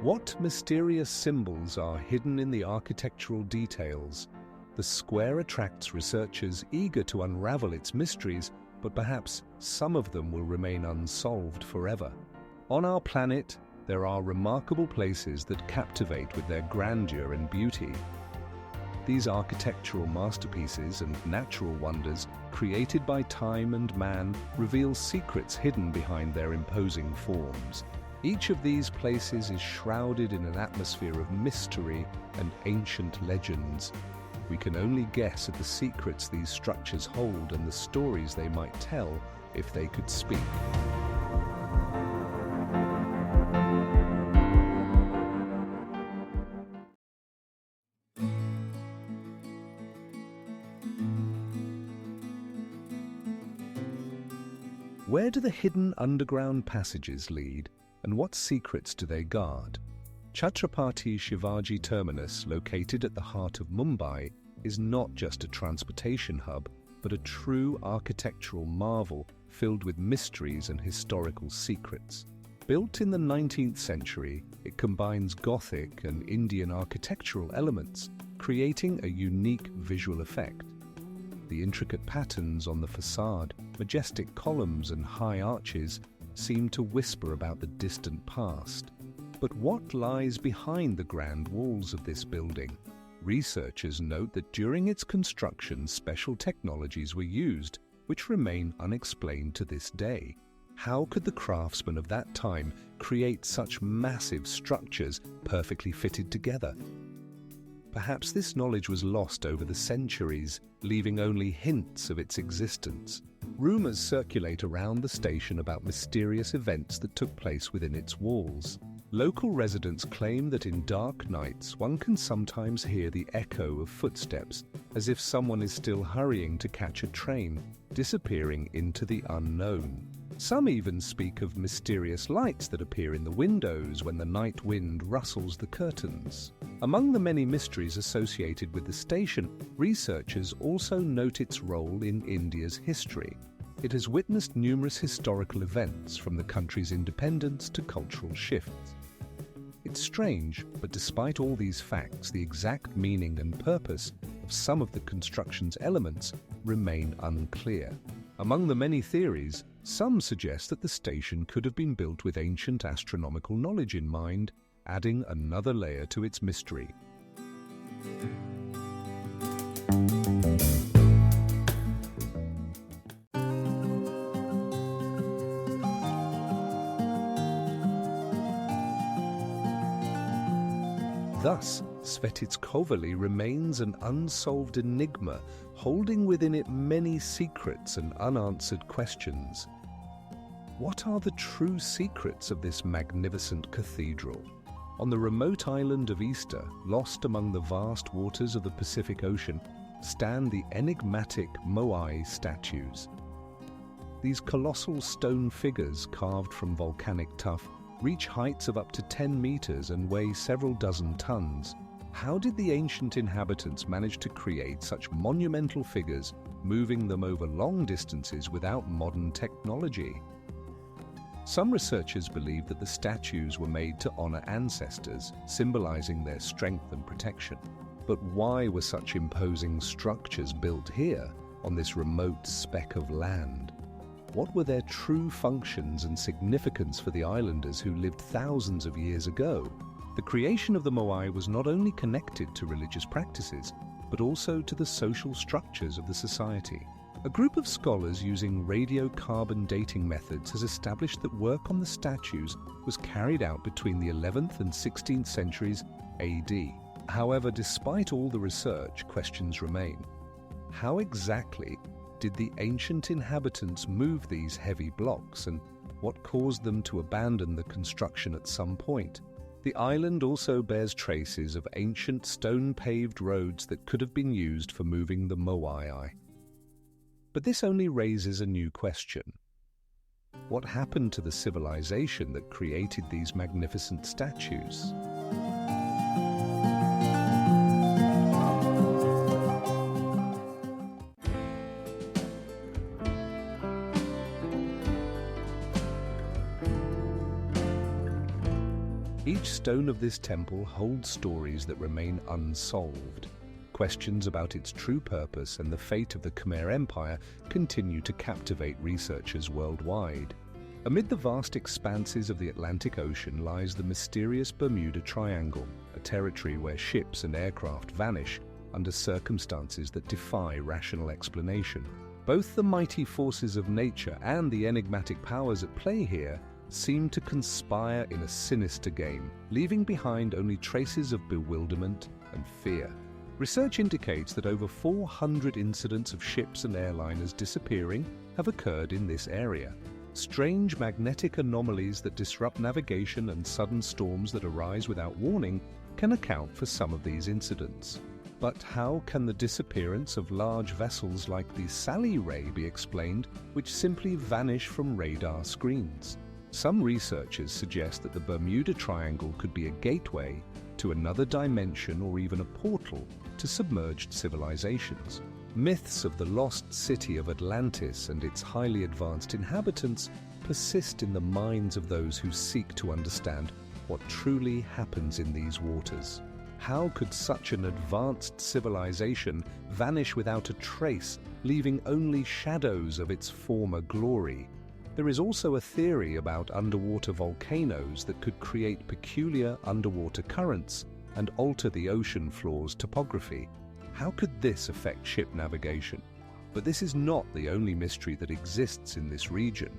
What mysterious symbols are hidden in the architectural details? The square attracts researchers eager to unravel its mysteries, but perhaps some of them will remain unsolved forever. On our planet, there are remarkable places that captivate with their grandeur and beauty. These architectural masterpieces and natural wonders, created by time and man, reveal secrets hidden behind their imposing forms. Each of these places is shrouded in an atmosphere of mystery and ancient legends. We can only guess at the secrets these structures hold and the stories they might tell if they could speak. Where do the hidden underground passages lead, and what secrets do they guard? Chhatrapati Shivaji Terminus, located at the heart of Mumbai, is not just a transportation hub, but a true architectural marvel filled with mysteries and historical secrets. Built in the 19th century, it combines Gothic and Indian architectural elements, creating a unique visual effect. The intricate patterns on the facade, majestic columns and high arches seem to whisper about the distant past. But what lies behind the grand walls of this building? Researchers note that during its construction, special technologies were used, which remain unexplained to this day. How could the craftsmen of that time create such massive structures perfectly fitted together? Perhaps this knowledge was lost over the centuries, leaving only hints of its existence. Rumors circulate around the station about mysterious events that took place within its walls. Local residents claim that in dark nights one can sometimes hear the echo of footsteps, as if someone is still hurrying to catch a train, disappearing into the unknown. Some even speak of mysterious lights that appear in the windows when the night wind rustles the curtains. Among the many mysteries associated with the station, researchers also note its role in India's history. It has witnessed numerous historical events, from the country's independence to cultural shifts. It's strange, but despite all these facts, the exact meaning and purpose of some of the construction's elements remain unclear. Among the many theories, some suggest that the station could have been built with ancient astronomical knowledge in mind, adding another layer to its mystery. Thus, Svetitskovoly remains an unsolved enigma, holding within it many secrets and unanswered questions. What are the true secrets of this magnificent cathedral? On the remote island of Easter, lost among the vast waters of the Pacific Ocean, stand the enigmatic Moai statues. These colossal stone figures, carved from volcanic tuff, reach heights of up to 10 meters and weigh several dozen tons. How did the ancient inhabitants manage to create such monumental figures, moving them over long distances without modern technology? Some researchers believe that the statues were made to honor ancestors, symbolizing their strength and protection. But why were such imposing structures built here, on this remote speck of land? What were their true functions and significance for the islanders who lived thousands of years ago? The creation of the Moai was not only connected to religious practices, but also to the social structures of the society. A group of scholars using radiocarbon dating methods has established that work on the statues was carried out between the 11th and 16th centuries AD. However, despite all the research, questions remain. How exactly did the ancient inhabitants move these heavy blocks, and what caused them to abandon the construction at some point? The island also bears traces of ancient stone-paved roads that could have been used for moving the Moai. But this only raises a new question. What happened to the civilization that created these magnificent statues? Each stone of this temple holds stories that remain unsolved. Questions about its true purpose and the fate of the Khmer Empire continue to captivate researchers worldwide. Amid the vast expanses of the Atlantic Ocean lies the mysterious Bermuda Triangle, a territory where ships and aircraft vanish under circumstances that defy rational explanation. Both the mighty forces of nature and the enigmatic powers at play here seem to conspire in a sinister game, leaving behind only traces of bewilderment and fear. Research indicates that over 400 incidents of ships and airliners disappearing have occurred in this area. Strange magnetic anomalies that disrupt navigation and sudden storms that arise without warning can account for some of these incidents. But how can the disappearance of large vessels like the Sally Ray be explained, which simply vanish from radar screens? Some researchers suggest that the Bermuda Triangle could be a gateway to another dimension or even a portal to submerged civilizations. Myths of the lost city of Atlantis and its highly advanced inhabitants persist in the minds of those who seek to understand what truly happens in these waters. How could such an advanced civilization vanish without a trace, leaving only shadows of its former glory? There is also a theory about underwater volcanoes that could create peculiar underwater currents and alter the ocean floor's topography. How could this affect ship navigation? But this is not the only mystery that exists in this region.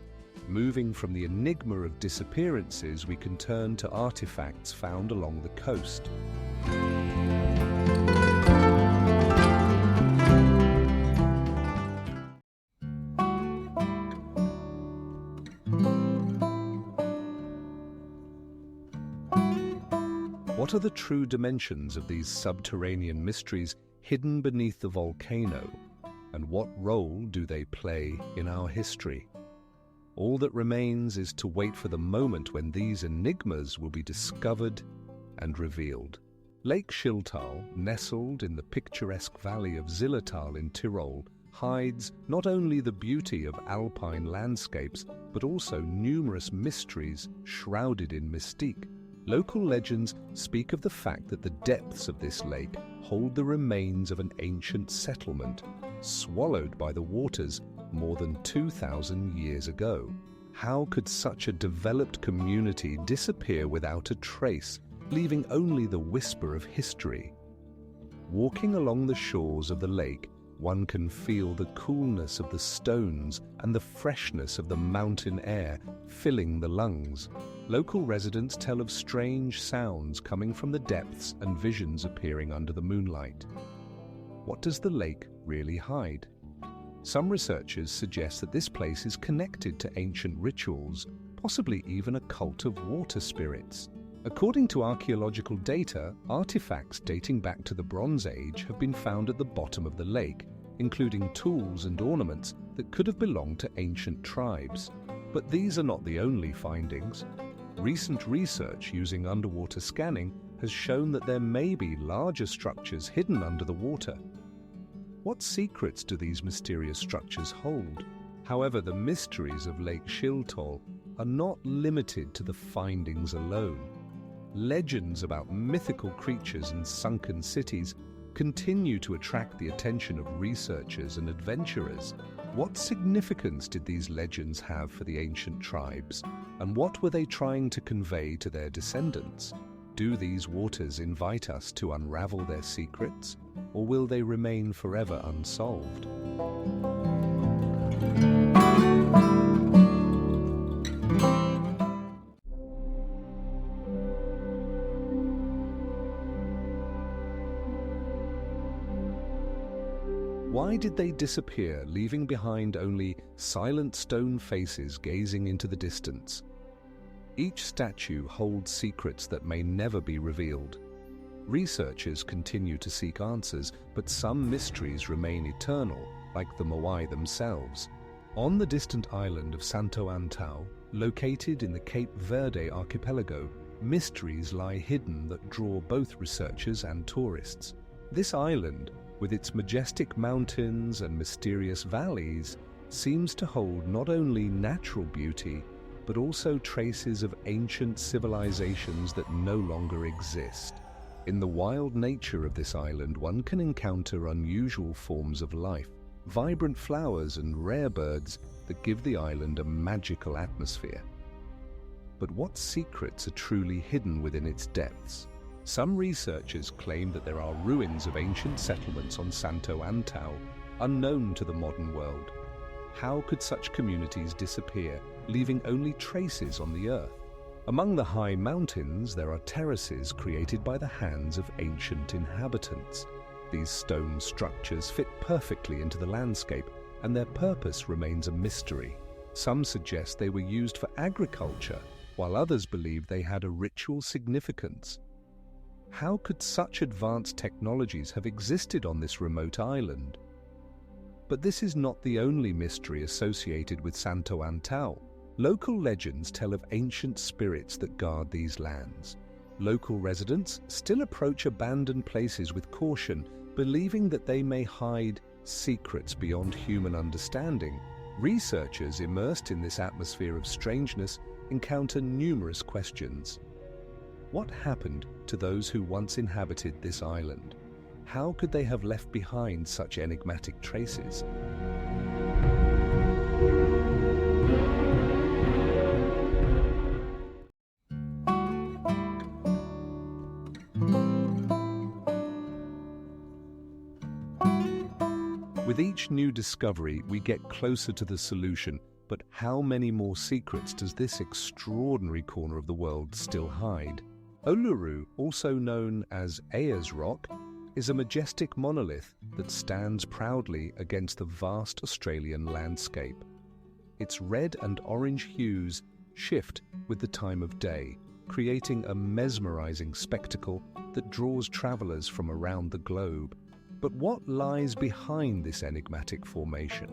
Moving from the enigma of disappearances, we can turn to artifacts found along the coast. What are the true dimensions of these subterranean mysteries hidden beneath the volcano, and what role do they play in our history? All that remains is to wait for the moment when these enigmas will be discovered and revealed. Lake Schiltal, nestled in the picturesque valley of Zillertal in Tyrol, hides not only the beauty of alpine landscapes, but also numerous mysteries shrouded in mystique. Local legends speak of the fact that the depths of this lake hold the remains of an ancient settlement, swallowed by the waters more than 2,000 years ago. How could such a developed community disappear without a trace, leaving only the whisper of history? Walking along the shores of the lake, one can feel the coolness of the stones and the freshness of the mountain air filling the lungs. Local residents tell of strange sounds coming from the depths and visions appearing under the moonlight. What does the lake really hide? Some researchers suggest that this place is connected to ancient rituals, possibly even a cult of water spirits. According to archaeological data, artifacts dating back to the Bronze Age have been found at the bottom of the lake, including tools and ornaments that could have belonged to ancient tribes. But these are not the only findings. Recent research using underwater scanning has shown that there may be larger structures hidden under the water. What secrets do these mysterious structures hold? However, the mysteries of Lake Schiltal are not limited to the findings alone. Legends about mythical creatures and sunken cities continue to attract the attention of researchers and adventurers. What significance did these legends have for the ancient tribes, and what were they trying to convey to their descendants? Do these waters invite us to unravel their secrets, or will they remain forever unsolved? Why did they disappear, leaving behind only silent stone faces gazing into the distance? Each statue holds secrets that may never be revealed. Researchers continue to seek answers, but some mysteries remain eternal, like the Moai themselves. On the distant island of Santo Antão, located in the Cape Verde archipelago, mysteries lie hidden that draw both researchers and tourists. This island, with its majestic mountains and mysterious valleys, seems to hold not only natural beauty, but also traces of ancient civilizations that no longer exist. In the wild nature of this island, one can encounter unusual forms of life, vibrant flowers and rare birds that give the island a magical atmosphere. But what secrets are truly hidden within its depths? Some researchers claim that there are ruins of ancient settlements on Santo Antão, unknown to the modern world. How could such communities disappear, leaving only traces on the earth? Among the high mountains, there are terraces created by the hands of ancient inhabitants. These stone structures fit perfectly into the landscape, and their purpose remains a mystery. Some suggest they were used for agriculture, while others believe they had a ritual significance. How could such advanced technologies have existed on this remote island? But this is not the only mystery associated with Santo Antão. Local legends tell of ancient spirits that guard these lands. Local residents still approach abandoned places with caution, believing that they may hide secrets beyond human understanding. Researchers immersed in this atmosphere of strangeness encounter numerous questions. What happened to those who once inhabited this island? How could they have left behind such enigmatic traces? With each new discovery, we get closer to the solution, but how many more secrets does this extraordinary corner of the world still hide? Uluru, also known as Ayers Rock, is a majestic monolith that stands proudly against the vast Australian landscape. Its red and orange hues shift with the time of day, creating a mesmerizing spectacle that draws travelers from around the globe. But what lies behind this enigmatic formation?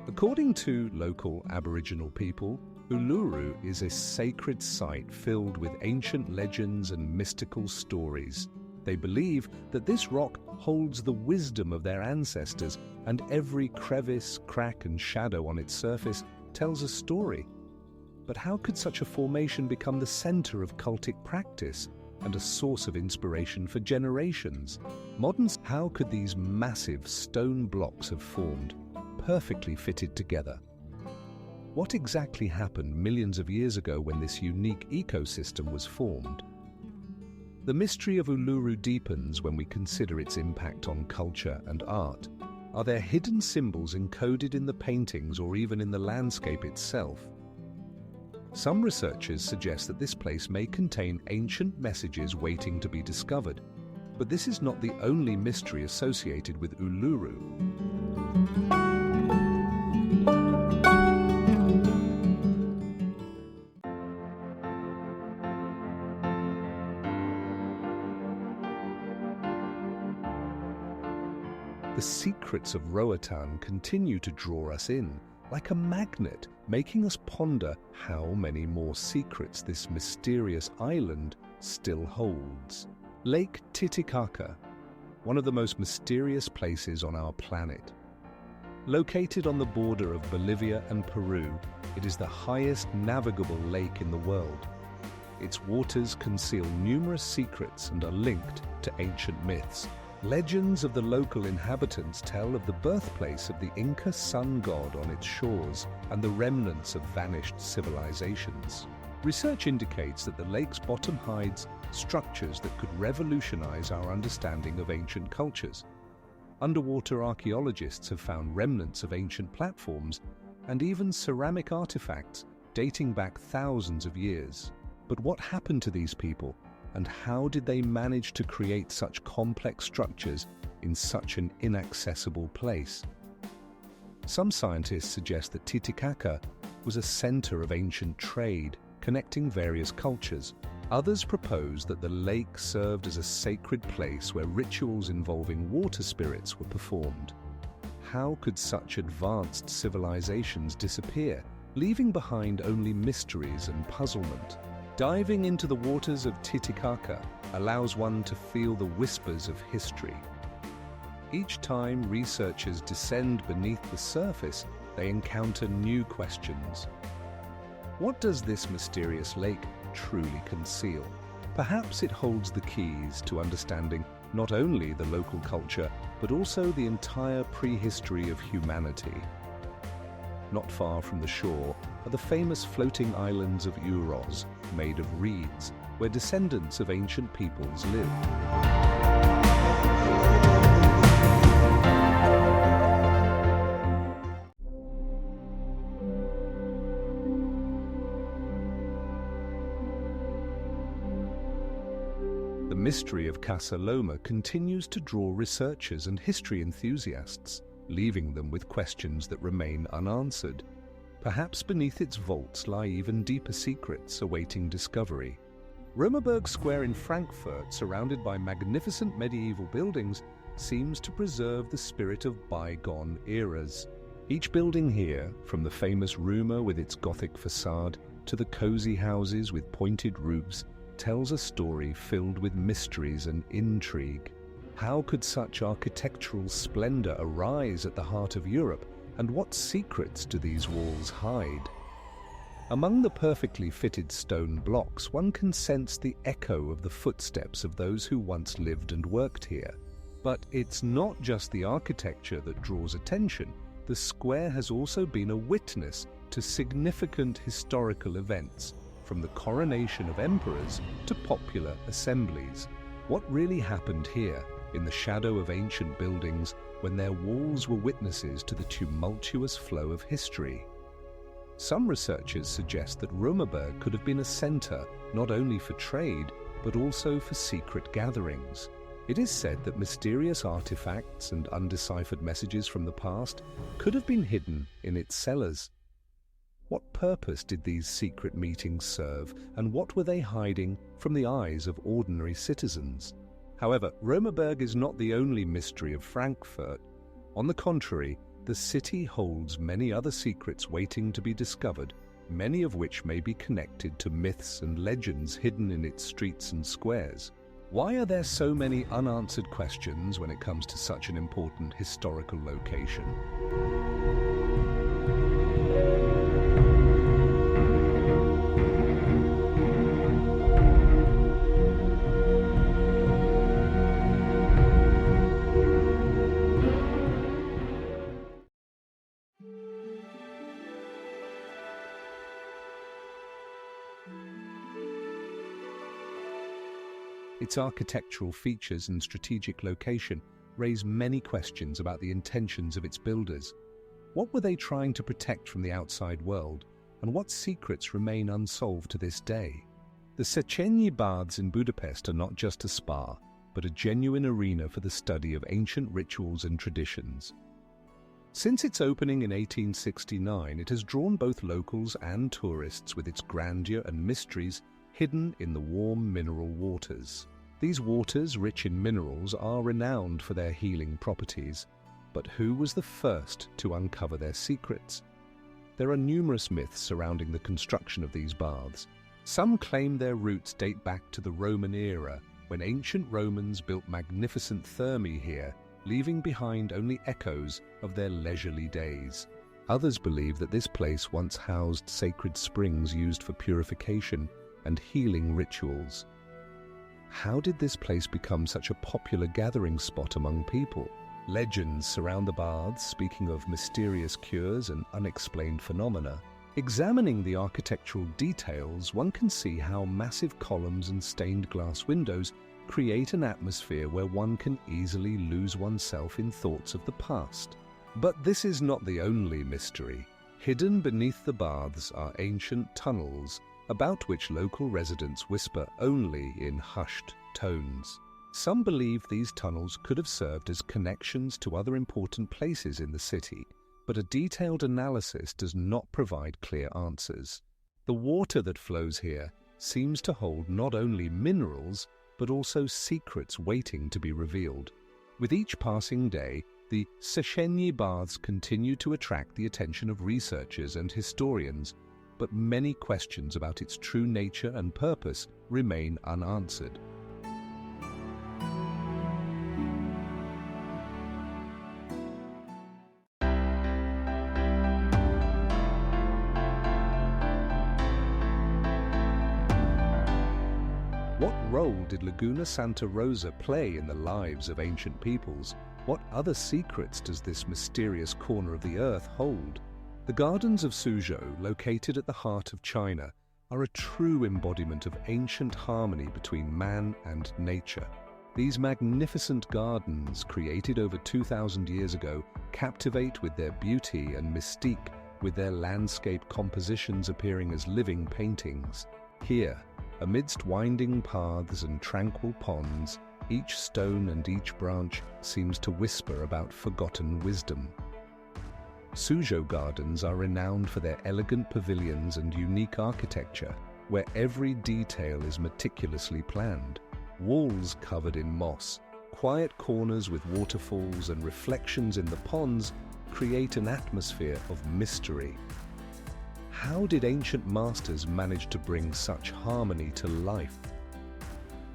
According to local Aboriginal people, Uluru is a sacred site filled with ancient legends and mystical stories. They believe that this rock holds the wisdom of their ancestors, and every crevice, crack, and shadow on its surface tells a story. But how could such a formation become the center of cultic practice and a source of inspiration for generations? How could these massive stone blocks have formed, perfectly fitted together? What exactly happened millions of years ago when this unique ecosystem was formed? The mystery of Uluru deepens when we consider its impact on culture and art. Are there hidden symbols encoded in the paintings or even in the landscape itself? Some researchers suggest that this place may contain ancient messages waiting to be discovered, but this is not the only mystery associated with Uluru. The secrets of Roatan continue to draw us in, like a magnet, making us ponder how many more secrets this mysterious island still holds. Lake Titicaca, one of the most mysterious places on our planet. Located on the border of Bolivia and Peru, it is the highest navigable lake in the world. Its waters conceal numerous secrets and are linked to ancient myths. Legends of the local inhabitants tell of the birthplace of the Inca sun god on its shores and the remnants of vanished civilizations. Research indicates that the lake's bottom hides structures that could revolutionize our understanding of ancient cultures. Underwater archaeologists have found remnants of ancient platforms and even ceramic artifacts dating back thousands of years. But what happened to these people? And how did they manage to create such complex structures in such an inaccessible place? Some scientists suggest that Titicaca was a center of ancient trade, connecting various cultures. Others propose that the lake served as a sacred place where rituals involving water spirits were performed. How could such advanced civilizations disappear, leaving behind only mysteries and puzzlement? Diving into the waters of Titicaca allows one to feel the whispers of history. Each time researchers descend beneath the surface, they encounter new questions. What does this mysterious lake truly conceal? Perhaps it holds the keys to understanding not only the local culture, but also the entire prehistory of humanity. Not far from the shore are the famous floating islands of Uros, made of reeds, where descendants of ancient peoples lived. The mystery of Casa Loma continues to draw researchers and history enthusiasts, leaving them with questions that remain unanswered. Perhaps beneath its vaults lie even deeper secrets awaiting discovery. Römerberg Square in Frankfurt, surrounded by magnificent medieval buildings, seems to preserve the spirit of bygone eras. Each building here, from the famous Römer with its Gothic facade to the cozy houses with pointed roofs, tells a story filled with mysteries and intrigue. How could such architectural splendor arise at the heart of Europe, and what secrets do these walls hide? Among the perfectly fitted stone blocks, one can sense the echo of the footsteps of those who once lived and worked here. But it's not just the architecture that draws attention. The square has also been a witness to significant historical events, from the coronation of emperors to popular assemblies. What really happened here, in the shadow of ancient buildings, when their walls were witnesses to the tumultuous flow of history? Some researchers suggest that Römerberg could have been a center not only for trade, but also for secret gatherings. It is said that mysterious artifacts and undeciphered messages from the past could have been hidden in its cellars. What purpose did these secret meetings serve, and what were they hiding from the eyes of ordinary citizens? However, Römerberg is not the only mystery of Frankfurt. On the contrary, the city holds many other secrets waiting to be discovered, many of which may be connected to myths and legends hidden in its streets and squares. Why are there so many unanswered questions when it comes to such an important historical location? Its architectural features and strategic location raise many questions about the intentions of its builders. What were they trying to protect from the outside world, and what secrets remain unsolved to this day? The Széchenyi Baths in Budapest are not just a spa, but a genuine arena for the study of ancient rituals and traditions. Since its opening in 1869, it has drawn both locals and tourists with its grandeur and mysteries hidden in the warm mineral waters. These waters, rich in minerals, are renowned for their healing properties. But who was the first to uncover their secrets? There are numerous myths surrounding the construction of these baths. Some claim their roots date back to the Roman era, when ancient Romans built magnificent thermae here, leaving behind only echoes of their leisurely days. Others believe that this place once housed sacred springs used for purification and healing rituals. How did this place become such a popular gathering spot among people? Legends surround the baths, speaking of mysterious cures and unexplained phenomena. Examining the architectural details, one can see how massive columns and stained glass windows create an atmosphere where one can easily lose oneself in thoughts of the past. But this is not the only mystery. Hidden beneath the baths are ancient tunnels, about which local residents whisper only in hushed tones. Some believe these tunnels could have served as connections to other important places in the city, but a detailed analysis does not provide clear answers. The water that flows here seems to hold not only minerals, but also secrets waiting to be revealed. With each passing day, the Széchenyi Baths continue to attract the attention of researchers and historians, but many questions about its true nature and purpose remain unanswered. What role did Laguna Santa Rosa play in the lives of ancient peoples? What other secrets does this mysterious corner of the earth hold? The gardens of Suzhou, located at the heart of China, are a true embodiment of ancient harmony between man and nature. These magnificent gardens, created over 2,000 years ago, captivate with their beauty and mystique, with their landscape compositions appearing as living paintings. Here, amidst winding paths and tranquil ponds, each stone and each branch seems to whisper about forgotten wisdom. Suzhou Gardens are renowned for their elegant pavilions and unique architecture, where every detail is meticulously planned. Walls covered in moss, quiet corners with waterfalls and reflections in the ponds create an atmosphere of mystery. How did ancient masters manage to bring such harmony to life?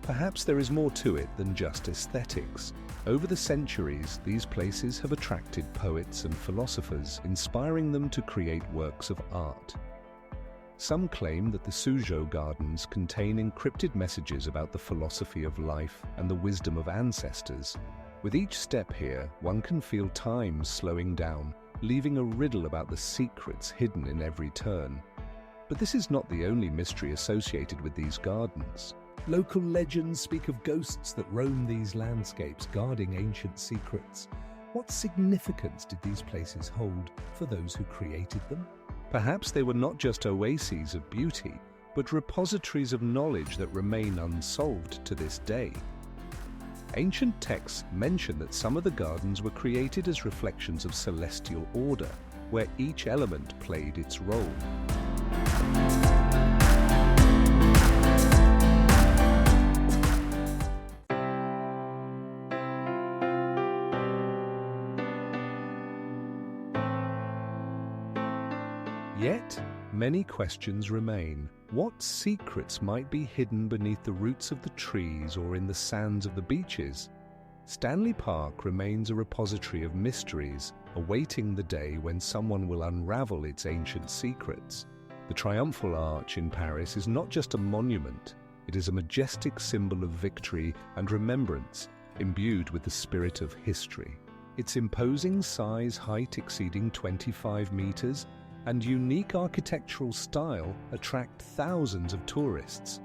Perhaps there is more to it than just aesthetics. Over the centuries, these places have attracted poets and philosophers, inspiring them to create works of art. Some claim that the Suzhou Gardens contain encrypted messages about the philosophy of life and the wisdom of ancestors. With each step here, one can feel time slowing down, leaving a riddle about the secrets hidden in every turn. But this is not the only mystery associated with these gardens. Local legends speak of ghosts that roam these landscapes, guarding ancient secrets. What significance did these places hold for those who created them? Perhaps they were not just oases of beauty, but repositories of knowledge that remain unsolved to this day. Ancient texts mention that some of the gardens were created as reflections of celestial order, where each element played its role. Yet, many questions remain. What secrets might be hidden beneath the roots of the trees or in the sands of the beaches? Stanley Park remains a repository of mysteries, awaiting the day when someone will unravel its ancient secrets. The Triumphal Arch in Paris is not just a monument, it is a majestic symbol of victory and remembrance, imbued with the spirit of history. Its imposing size, height exceeding 25 meters, and unique architectural style attract thousands of tourists.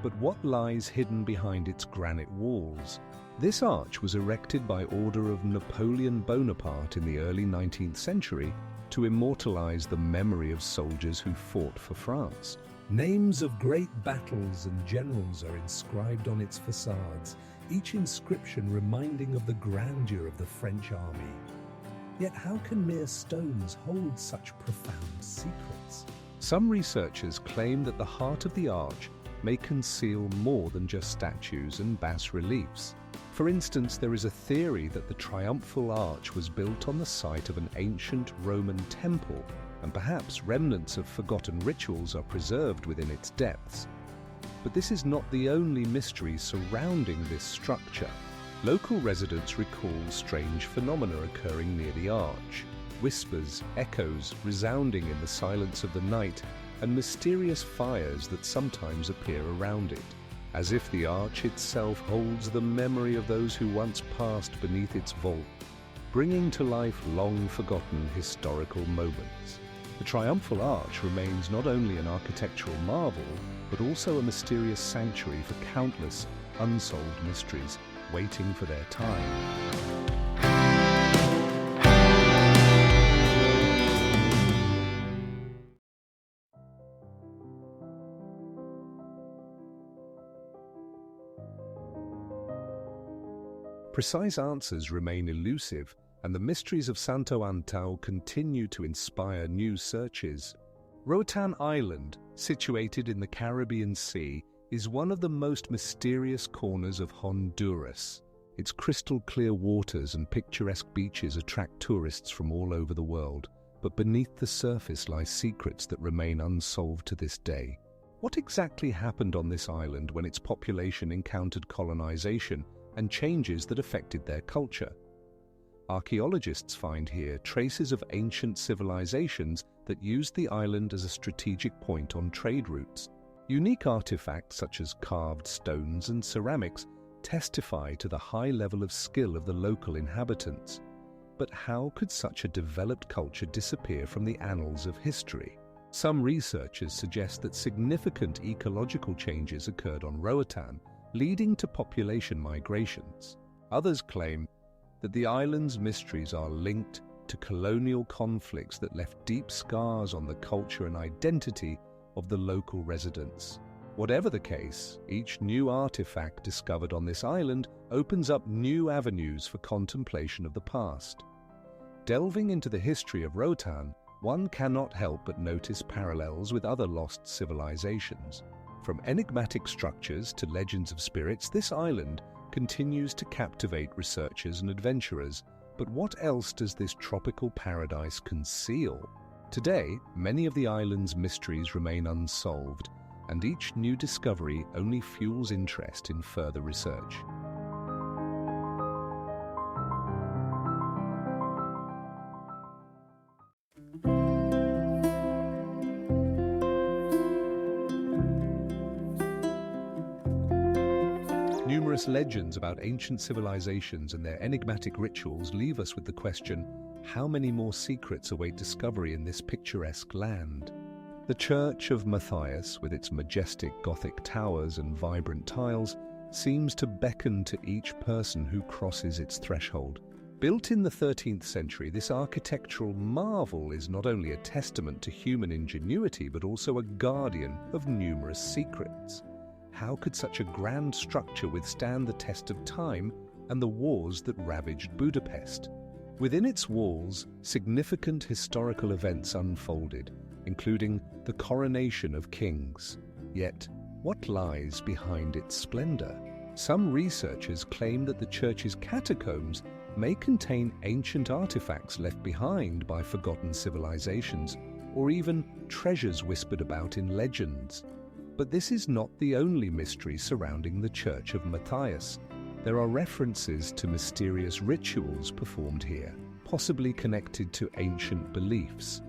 But what lies hidden behind its granite walls? This arch was erected by order of Napoleon Bonaparte in the early 19th century to immortalize the memory of soldiers who fought for France. Names of great battles and generals are inscribed on its facades, each inscription reminding of the grandeur of the French army. Yet how can mere stones hold such profound secrets? Some researchers claim that the heart of the arch may conceal more than just statues and bas-reliefs. For instance, there is a theory that the Triumphal Arch was built on the site of an ancient Roman temple, and perhaps remnants of forgotten rituals are preserved within its depths. But this is not the only mystery surrounding this structure. Local residents recall strange phenomena occurring near the arch, whispers, echoes resounding in the silence of the night, and mysterious fires that sometimes appear around it, as if the arch itself holds the memory of those who once passed beneath its vault, bringing to life long-forgotten historical moments. The Triumphal Arch remains not only an architectural marvel, but also a mysterious sanctuary for countless unsolved mysteries waiting for their time. Precise answers remain elusive, and the mysteries of Santo Antão continue to inspire new searches. Roatan Island, situated in the Caribbean Sea, is one of the most mysterious corners of Honduras. Its crystal-clear waters and picturesque beaches attract tourists from all over the world, but beneath the surface lie secrets that remain unsolved to this day. What exactly happened on this island when its population encountered colonization and changes that affected their culture? Archaeologists find here traces of ancient civilizations that used the island as a strategic point on trade routes. Unique artifacts such as carved stones and ceramics testify to the high level of skill of the local inhabitants. But how could such a developed culture disappear from the annals of history? Some researchers suggest that significant ecological changes occurred on Roatan, leading to population migrations. Others claim that the island's mysteries are linked to colonial conflicts that left deep scars on the culture and identity of the local residents. Whatever the case, each new artifact discovered on this island opens up new avenues for contemplation of the past. Delving into the history of Roatan, one cannot help but notice parallels with other lost civilizations. From enigmatic structures to legends of spirits, this island continues to captivate researchers and adventurers. But what else does this tropical paradise conceal? Today, many of the island's mysteries remain unsolved, and each new discovery only fuels interest in further research. Numerous legends about ancient civilizations and their enigmatic rituals leave us with the question, how many more secrets await discovery in this picturesque land? The Church of Matthias, with its majestic Gothic towers and vibrant tiles, seems to beckon to each person who crosses its threshold. Built in the 13th century, this architectural marvel is not only a testament to human ingenuity, but also a guardian of numerous secrets. How could such a grand structure withstand the test of time and the wars that ravaged Budapest? Within its walls, significant historical events unfolded, including the coronation of kings. Yet, what lies behind its splendor? Some researchers claim that the church's catacombs may contain ancient artifacts left behind by forgotten civilizations, or even treasures whispered about in legends. But this is not the only mystery surrounding the Church of Matthias. There are references to mysterious rituals performed here, possibly connected to ancient beliefs.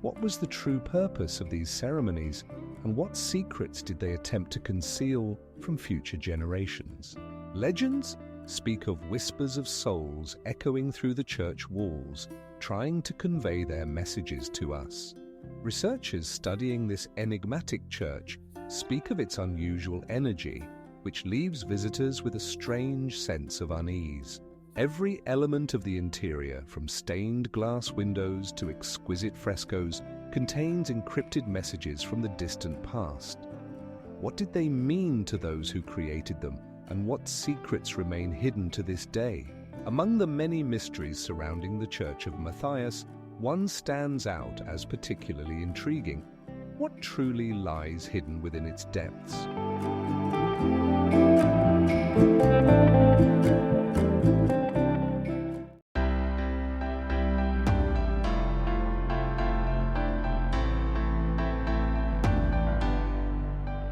What was the true purpose of these ceremonies, and what secrets did they attempt to conceal from future generations? Legends speak of whispers of souls echoing through the church walls, trying to convey their messages to us. Researchers studying this enigmatic church speak of its unusual energy, which leaves visitors with a strange sense of unease. Every element of the interior, from stained glass windows to exquisite frescoes, contains encrypted messages from the distant past. What did they mean to those who created them, and what secrets remain hidden to this day? Among the many mysteries surrounding the Church of Matthias, one stands out as particularly intriguing. What truly lies hidden within its depths?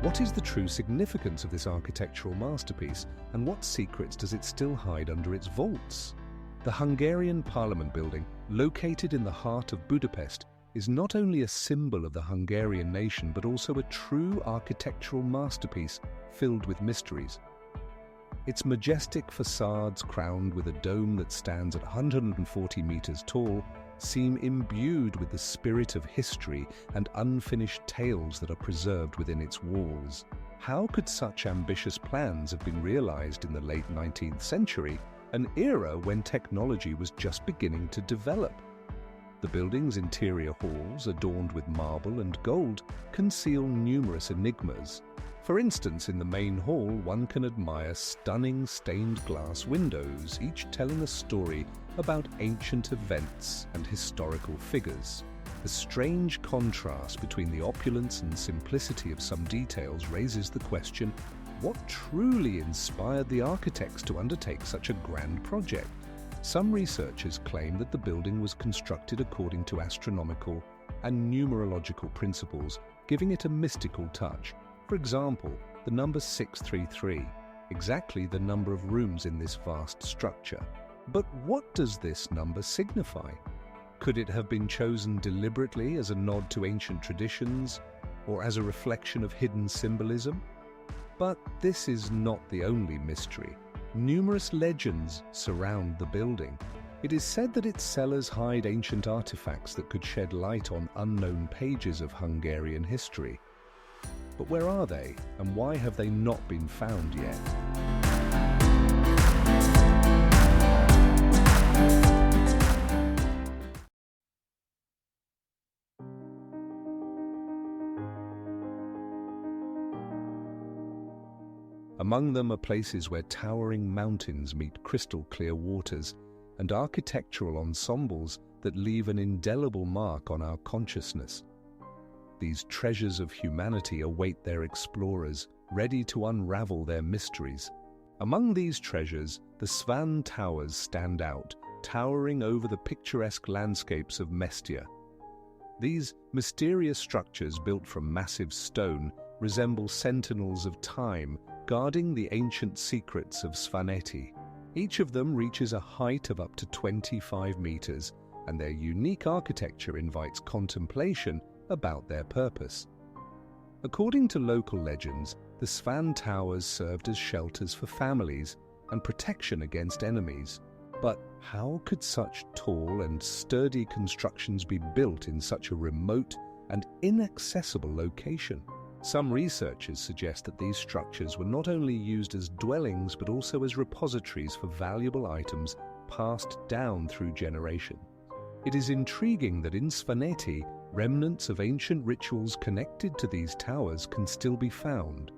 What is the true significance of this architectural masterpiece, and what secrets does it still hide under its vaults? The Hungarian Parliament building, located in the heart of Budapest, is not only a symbol of the Hungarian nation, but also a true architectural masterpiece filled with mysteries. Its majestic facades, crowned with a dome that stands at 140 meters tall, seem imbued with the spirit of history and unfinished tales that are preserved within its walls. How could such ambitious plans have been realized in the late 19th century, an era when technology was just beginning to develop? The building's interior halls, adorned with marble and gold, conceal numerous enigmas. For instance, in the main hall, one can admire stunning stained glass windows, each telling a story about ancient events and historical figures. The strange contrast between the opulence and simplicity of some details raises the question, what truly inspired the architects to undertake such a grand project? Some researchers claim that the building was constructed according to astronomical and numerological principles, giving it a mystical touch. For example, the number 633, exactly the number of rooms in this vast structure. But what does this number signify? Could it have been chosen deliberately as a nod to ancient traditions, or as a reflection of hidden symbolism? But this is not the only mystery. Numerous legends surround the building. It is said that its cellars hide ancient artifacts that could shed light on unknown pages of Hungarian history. But where are they, and why have they not been found yet? Among them are places where towering mountains meet crystal-clear waters, and architectural ensembles that leave an indelible mark on our consciousness. These treasures of humanity await their explorers, ready to unravel their mysteries. Among these treasures, the Svan Towers stand out, towering over the picturesque landscapes of Mestia. These mysterious structures, built from massive stone, resemble sentinels of time, guarding the ancient secrets of Svaneti. Each of them reaches a height of up to 25 meters, and their unique architecture invites contemplation about their purpose. According to local legends, the Svan Towers served as shelters for families and protection against enemies. But how could such tall and sturdy constructions be built in such a remote and inaccessible location? Some researchers suggest that these structures were not only used as dwellings but also as repositories for valuable items passed down through generations. It is intriguing that in Svaneti, remnants of ancient rituals connected to these towers can still be found.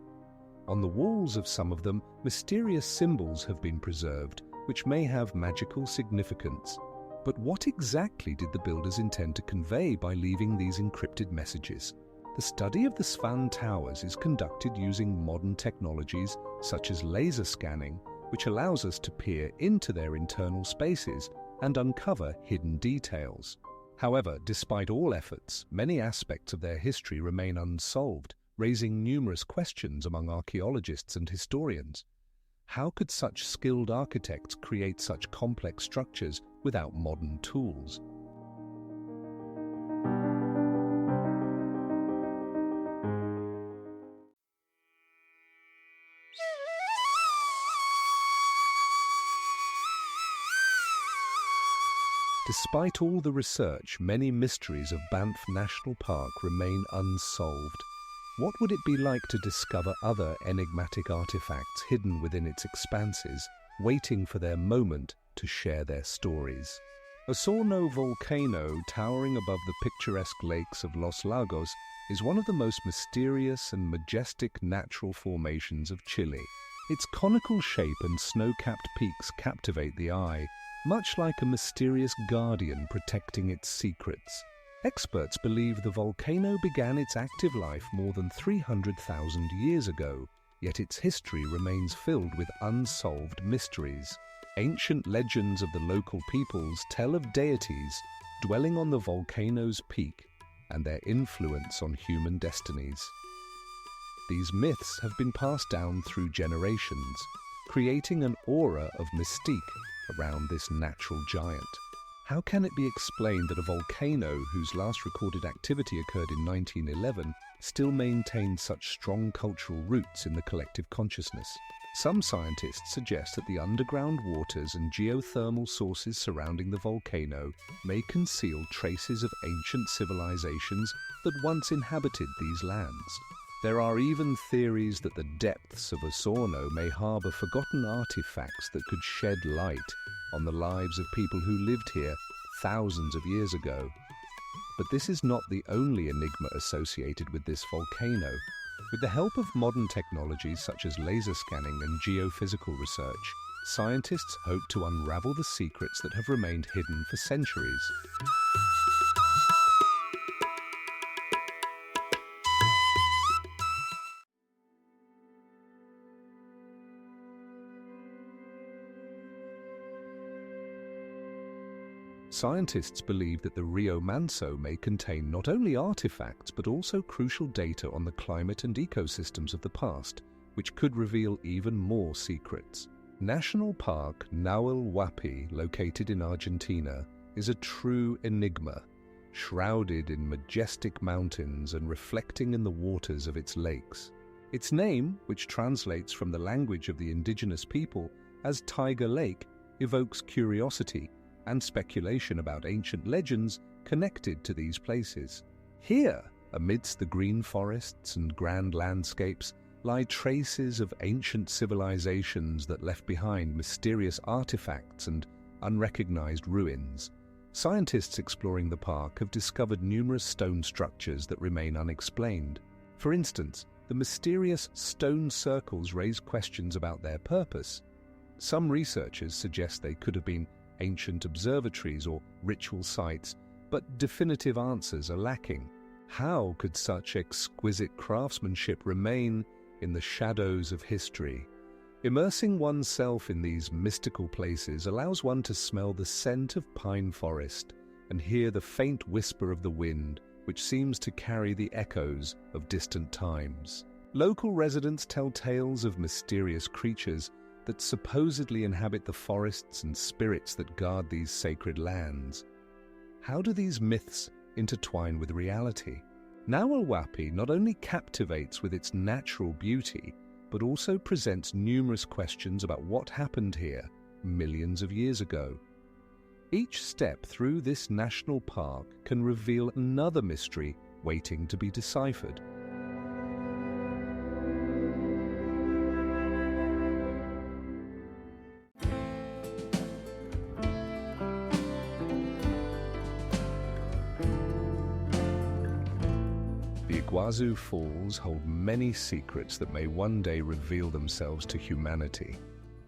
On the walls of some of them, mysterious symbols have been preserved, which may have magical significance. But what exactly did the builders intend to convey by leaving these encrypted messages? The study of the Svan Towers is conducted using modern technologies such as laser scanning, which allows us to peer into their internal spaces and uncover hidden details. However, despite all efforts, many aspects of their history remain unsolved, raising numerous questions among archaeologists and historians. How could such skilled architects create such complex structures without modern tools? Despite all the research, many mysteries of Banff National Park remain unsolved. What would it be like to discover other enigmatic artifacts hidden within its expanses, waiting for their moment to share their stories? Osorno volcano, towering above the picturesque lakes of Los Lagos, is one of the most mysterious and majestic natural formations of Chile. Its conical shape and snow-capped peaks captivate the eye, much like a mysterious guardian protecting its secrets. Experts believe the volcano began its active life more than 300,000 years ago, yet its history remains filled with unsolved mysteries. Ancient legends of the local peoples tell of deities dwelling on the volcano's peak and their influence on human destinies. These myths have been passed down through generations, creating an aura of mystique around this natural giant. How can it be explained that a volcano whose last recorded activity occurred in 1911 still maintains such strong cultural roots in the collective consciousness? Some scientists suggest that the underground waters and geothermal sources surrounding the volcano may conceal traces of ancient civilizations that once inhabited these lands. There are even theories that the depths of Osorno may harbor forgotten artifacts that could shed light on the lives of people who lived here thousands of years ago. But this is not the only enigma associated with this volcano. With the help of modern technologies such as laser scanning and geophysical research, scientists hope to unravel the secrets that have remained hidden for centuries. Scientists believe that the Rio Manso may contain not only artifacts but also crucial data on the climate and ecosystems of the past, which could reveal even more secrets. National Park Nahuel Huapi, located in Argentina, is a true enigma. shrouded in majestic mountains and reflecting in the waters of its lakes. Its name, which translates from the language of the indigenous people as Tiger Lake, evokes curiosity and speculation about ancient legends connected to these places. Here, amidst the green forests and grand landscapes, lie traces of ancient civilizations that left behind mysterious artifacts and unrecognized ruins. Scientists exploring the park have discovered numerous stone structures that remain unexplained. For instance, the mysterious stone circles raise questions about their purpose. Some researchers suggest they could have been ancient observatories or ritual sites, but definitive answers are lacking. How could such exquisite craftsmanship remain in the shadows of history? Immersing oneself in these mystical places allows one to smell the scent of pine forest and hear the faint whisper of the wind, which seems to carry the echoes of distant times. Local residents tell tales of mysterious creatures that supposedly inhabit the forests and spirits that guard these sacred lands. How do these myths intertwine with reality? Nahuelhuapi not only captivates with its natural beauty, but also presents numerous questions about what happened here millions of years ago. Each step through this national park can reveal another mystery waiting to be deciphered. The Iguazu Falls hold many secrets that may one day reveal themselves to humanity.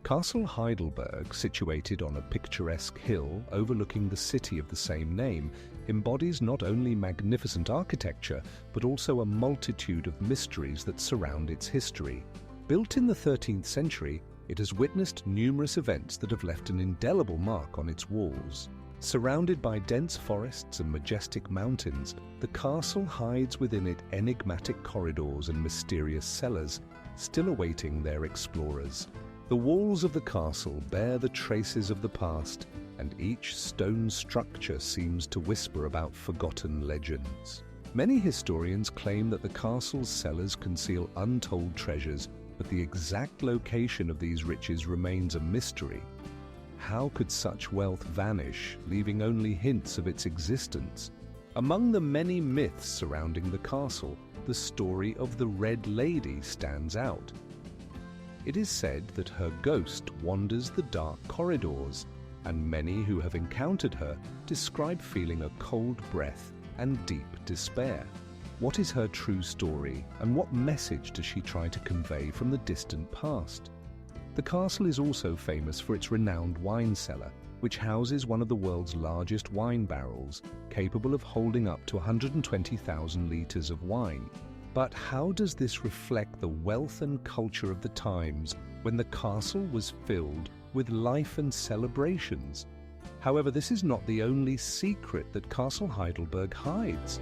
Castle Heidelberg, situated on a picturesque hill overlooking the city of the same name, embodies not only magnificent architecture, but also a multitude of mysteries that surround its history. Built in the 13th century, it has witnessed numerous events that have left an indelible mark on its walls. Surrounded by dense forests and majestic mountains, the castle hides within it enigmatic corridors and mysterious cellars, still awaiting their explorers. The walls of the castle bear the traces of the past, and each stone structure seems to whisper about forgotten legends. Many historians claim that the castle's cellars conceal untold treasures, but the exact location of these riches remains a mystery. How could such wealth vanish, leaving only hints of its existence? Among the many myths surrounding the castle, the story of the Red Lady stands out. It is said that her ghost wanders the dark corridors, and many who have encountered her describe feeling a cold breath and deep despair. What is her true story, and what message does she try to convey from the distant past? The castle is also famous for its renowned wine cellar, which houses one of the world's largest wine barrels, capable of holding up to 120,000 litres of wine. But how does this reflect the wealth and culture of the times when the castle was filled with life and celebrations? However, this is not the only secret that Castle Heidelberg hides.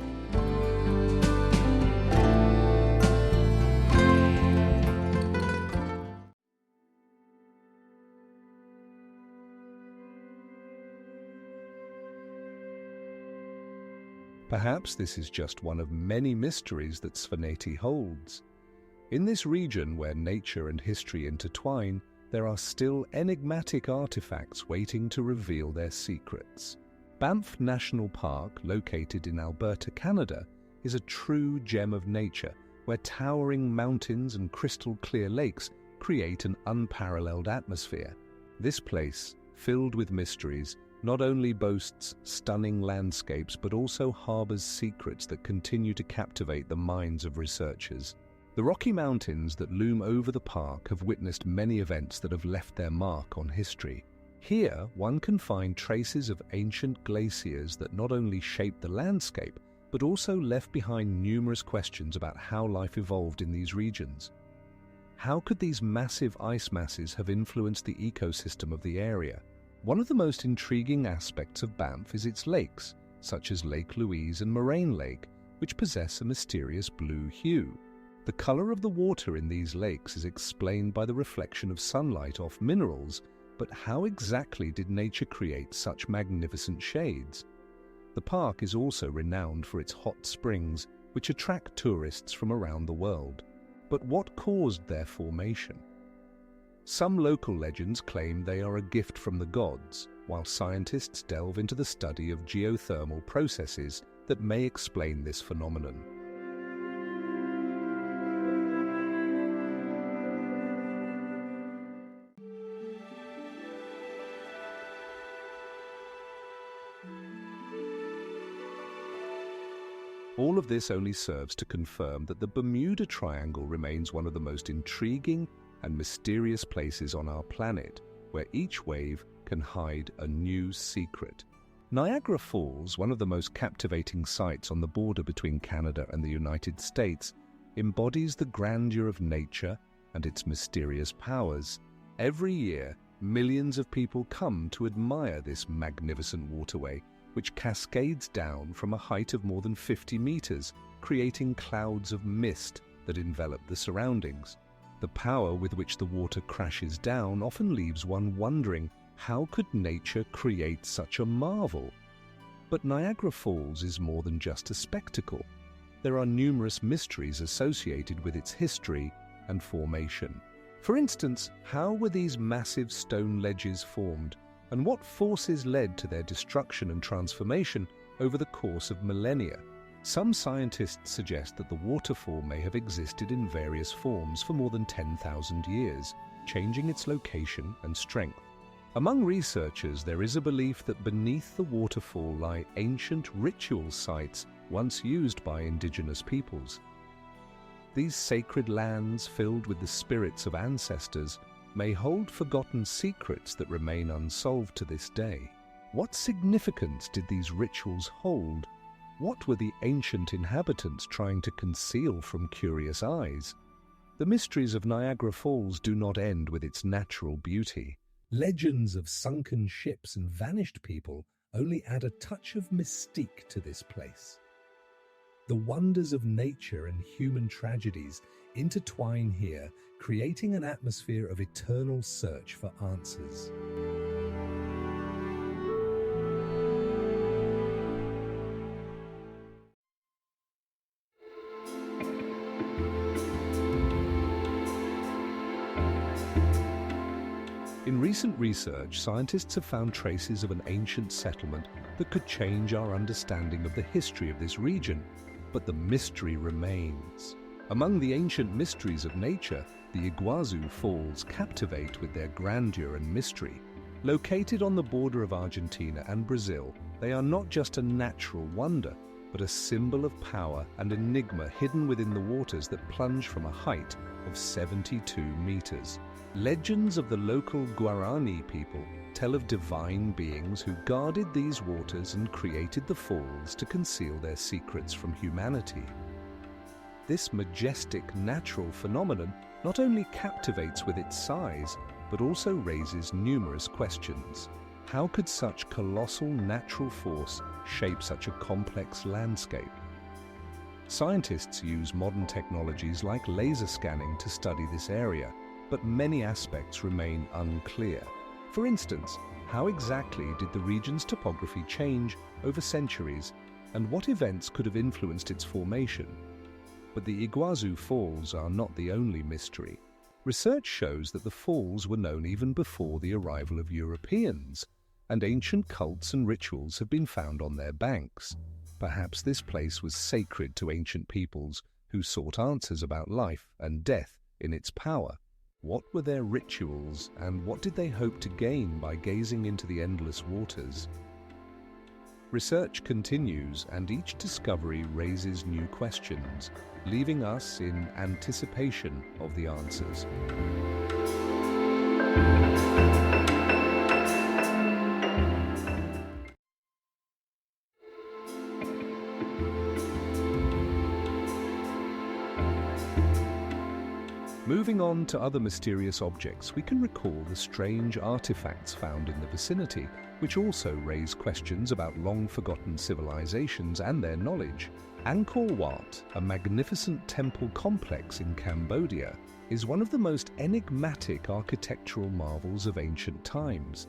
Perhaps this is just one of many mysteries that Svaneti holds. In this region where nature and history intertwine, there are still enigmatic artifacts waiting to reveal their secrets. Banff National Park, located in Alberta, Canada, is a true gem of nature where towering mountains and crystal-clear lakes create an unparalleled atmosphere. This place, filled with mysteries, not only boasts stunning landscapes but also harbors secrets that continue to captivate the minds of researchers. The Rocky Mountains that loom over the park have witnessed many events that have left their mark on history. Here, one can find traces of ancient glaciers that not only shaped the landscape but also left behind numerous questions about how life evolved in these regions. How could these massive ice masses have influenced the ecosystem of the area? One of the most intriguing aspects of Banff is its lakes, such as Lake Louise and Moraine Lake, which possess a mysterious blue hue. The color of the water in these lakes is explained by the reflection of sunlight off minerals, but how exactly did nature create such magnificent shades? The park is also renowned for its hot springs, which attract tourists from around the world. But what caused their formation? Some local legends claim they are a gift from the gods, while scientists delve into the study of geothermal processes that may explain this phenomenon. All of this only serves to confirm that the Bermuda Triangle remains one of the most intriguing and mysterious places on our planet, where each wave can hide a new secret. Niagara Falls, one of the most captivating sights on the border between Canada and the United States, embodies the grandeur of nature and its mysterious powers. Every year, millions of people come to admire this magnificent waterway, which cascades down from a height of more than 50 meters, creating clouds of mist that envelop the surroundings. The power with which the water crashes down often leaves one wondering, how could nature create such a marvel? But Niagara Falls is more than just a spectacle. There are numerous mysteries associated with its history and formation. For instance, how were these massive stone ledges formed? And what forces led to their destruction and transformation over the course of millennia? Some scientists suggest that the waterfall may have existed in various forms for more than 10,000 years, changing its location and strength. Among researchers, there is a belief that beneath the waterfall lie ancient ritual sites once used by indigenous peoples. These sacred lands, filled with the spirits of ancestors, may hold forgotten secrets that remain unsolved to this day. What significance did these rituals hold? What were the ancient inhabitants trying to conceal from curious eyes? The mysteries of Niagara Falls do not end with its natural beauty. Legends of sunken ships and vanished people only add a touch of mystique to this place. The wonders of nature and human tragedies intertwine here, creating an atmosphere of eternal search for answers. In recent research, scientists have found traces of an ancient settlement that could change our understanding of the history of this region, but the mystery remains. Among the ancient mysteries of nature, the Iguazu Falls captivate with their grandeur and mystery. Located on the border of Argentina and Brazil, they are not just a natural wonder, but a symbol of power and enigma hidden within the waters that plunge from a height of 72 meters. Legends of the local Guarani people tell of divine beings who guarded these waters and created the falls to conceal their secrets from humanity. This majestic natural phenomenon not only captivates with its size, but also raises numerous questions. How could such colossal natural force shape such a complex landscape? Scientists use modern technologies like laser scanning to study this area, but many aspects remain unclear. For instance, how exactly did the region's topography change over centuries, and what events could have influenced its formation? But the Iguazu Falls are not the only mystery. Research shows that the falls were known even before the arrival of Europeans, and ancient cults and rituals have been found on their banks. Perhaps this place was sacred to ancient peoples who sought answers about life and death in its power. What were their rituals, and what did they hope to gain by gazing into the endless waters? Research continues, and each discovery raises new questions, leaving us in anticipation of the answers. Moving on to other mysterious objects, we can recall the strange artifacts found in the vicinity, which also raise questions about long-forgotten civilizations and their knowledge. Angkor Wat, a magnificent temple complex in Cambodia, is one of the most enigmatic architectural marvels of ancient times.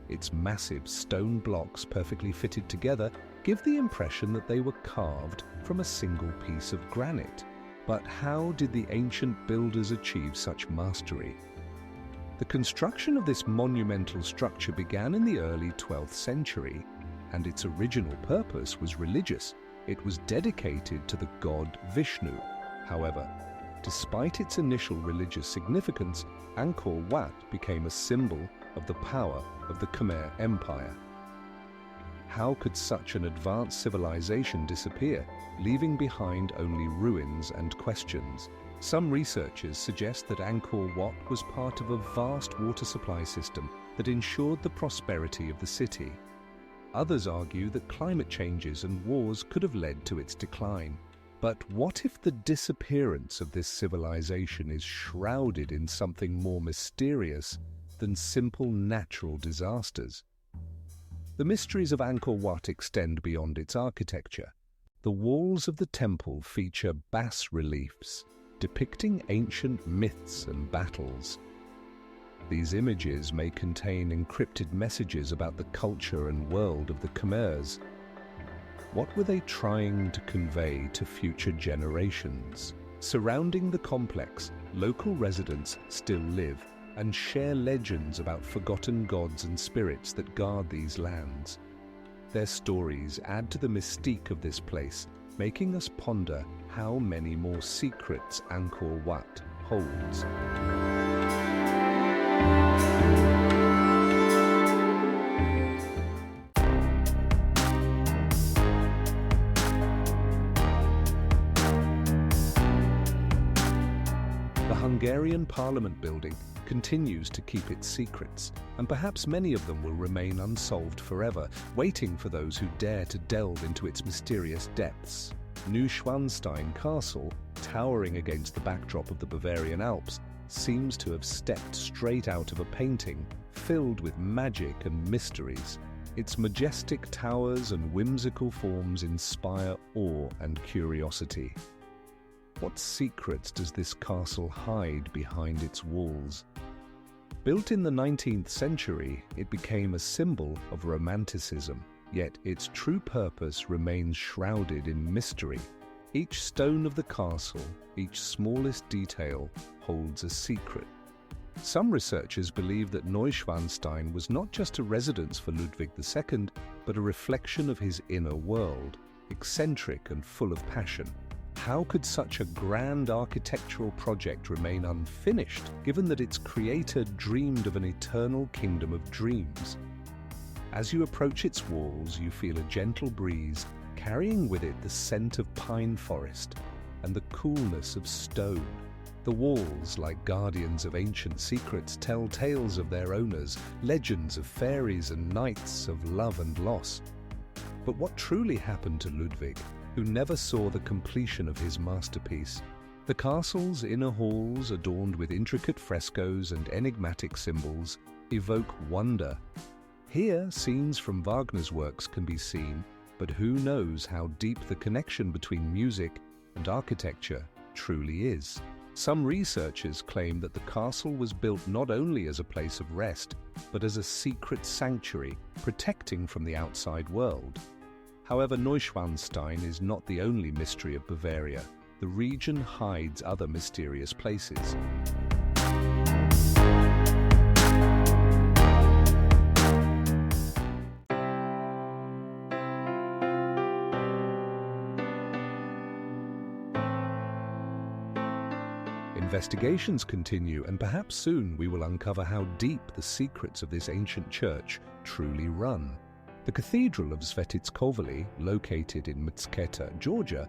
Its massive stone blocks, perfectly fitted together, give the impression that they were carved from a single piece of granite. But how did the ancient builders achieve such mastery? The construction of this monumental structure began in the early 12th century, and its original purpose was religious. It was dedicated to the god Vishnu. However, despite its initial religious significance, Angkor Wat became a symbol of the power of the Khmer Empire. How could such an advanced civilization disappear, leaving behind only ruins and questions? Some researchers suggest that Angkor Wat was part of a vast water supply system that ensured the prosperity of the city. Others argue that climate changes and wars could have led to its decline. But what if the disappearance of this civilization is shrouded in something more mysterious than simple natural disasters? The mysteries of Angkor Wat extend beyond its architecture. The walls of the temple feature bas-reliefs depicting ancient myths and battles. These images may contain encrypted messages about the culture and world of the Khmers. What were they trying to convey to future generations? Surrounding the complex, local residents still live and share legends about forgotten gods and spirits that guard these lands. Their stories add to the mystique of this place, making us ponder how many more secrets Angkor Wat holds. The Hungarian Parliament building continues to keep its secrets, and perhaps many of them will remain unsolved forever, waiting for those who dare to delve into its mysterious depths. Neuschwanstein Castle, towering against the backdrop of the Bavarian Alps, seems to have stepped straight out of a painting filled with magic and mysteries. Its majestic towers and whimsical forms inspire awe and curiosity. What secrets does this castle hide behind its walls? Built in the 19th century, it became a symbol of romanticism, yet its true purpose remains shrouded in mystery. Each stone of the castle, each smallest detail, holds a secret. Some researchers believe that Neuschwanstein was not just a residence for Ludwig II, but a reflection of his inner world, eccentric and full of passion. How could such a grand architectural project remain unfinished, given that its creator dreamed of an eternal kingdom of dreams? As you approach its walls, you feel a gentle breeze, carrying with it the scent of pine forest and the coolness of stone. The walls, like guardians of ancient secrets, tell tales of their owners, legends of fairies and knights, of love and loss. But what truly happened to Ludwig, who never saw the completion of his masterpiece? The castle's inner halls, adorned with intricate frescoes and enigmatic symbols, evoke wonder. Here, scenes from Wagner's works can be seen, but who knows how deep the connection between music and architecture truly is. Some researchers claim that the castle was built not only as a place of rest, but as a secret sanctuary, protecting from the outside world. However, Neuschwanstein is not the only mystery of Bavaria. The region hides other mysterious places. Investigations continue, and perhaps soon we will uncover how deep the secrets of this ancient church truly run. The Cathedral of Svetitskovoly, located in Mtskheta, Georgia,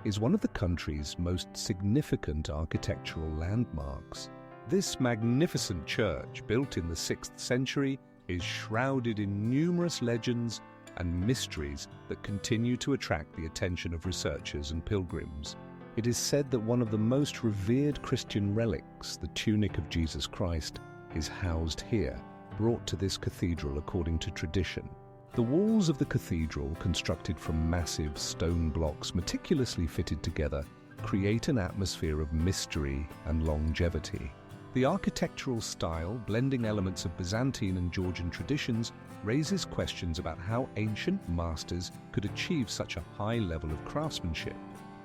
is one of the country's most significant architectural landmarks. This magnificent church, built in the 6th century, is shrouded in numerous legends and mysteries that continue to attract the attention of researchers and pilgrims. It is said that one of the most revered Christian relics, the tunic of Jesus Christ, is housed here, brought to this cathedral according to tradition. The walls of the cathedral, constructed from massive stone blocks meticulously fitted together, create an atmosphere of mystery and longevity. The architectural style, blending elements of Byzantine and Georgian traditions, raises questions about how ancient masters could achieve such a high level of craftsmanship.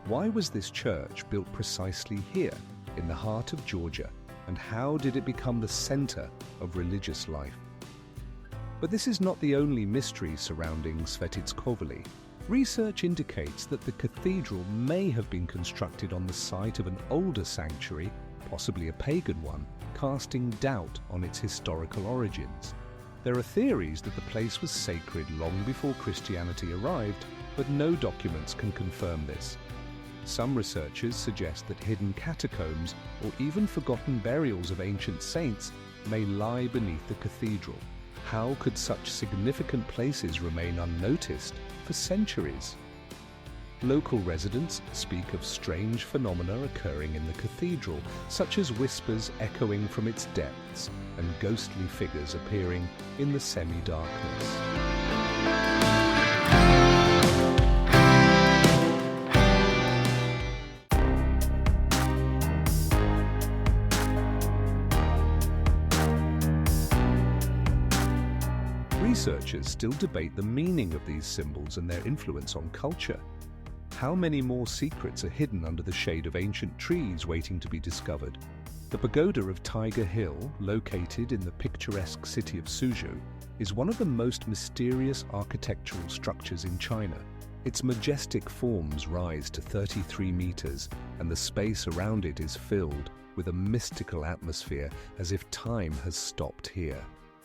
Why was this church built precisely here, in the heart of Georgia, and how did it become the center of religious life? But this is not the only mystery surrounding Svetitskovely. Research indicates that the cathedral may have been constructed on the site of an older sanctuary, possibly a pagan one, casting doubt on its historical origins. There are theories that the place was sacred long before Christianity arrived, but no documents can confirm this. Some researchers suggest that hidden catacombs or even forgotten burials of ancient saints may lie beneath the cathedral. How could such significant places remain unnoticed for centuries? Local residents speak of strange phenomena occurring in the cathedral, such as whispers echoing from its depths and ghostly figures appearing in the semi-darkness. Researchers still debate the meaning of these symbols and their influence on culture. How many more secrets are hidden under the shade of ancient trees waiting to be discovered? The pagoda of Tiger Hill, located in the picturesque city of Suzhou, is one of the most mysterious architectural structures in China. Its majestic forms rise to 33 meters, and the space around it is filled with a mystical atmosphere, as if time has stopped here.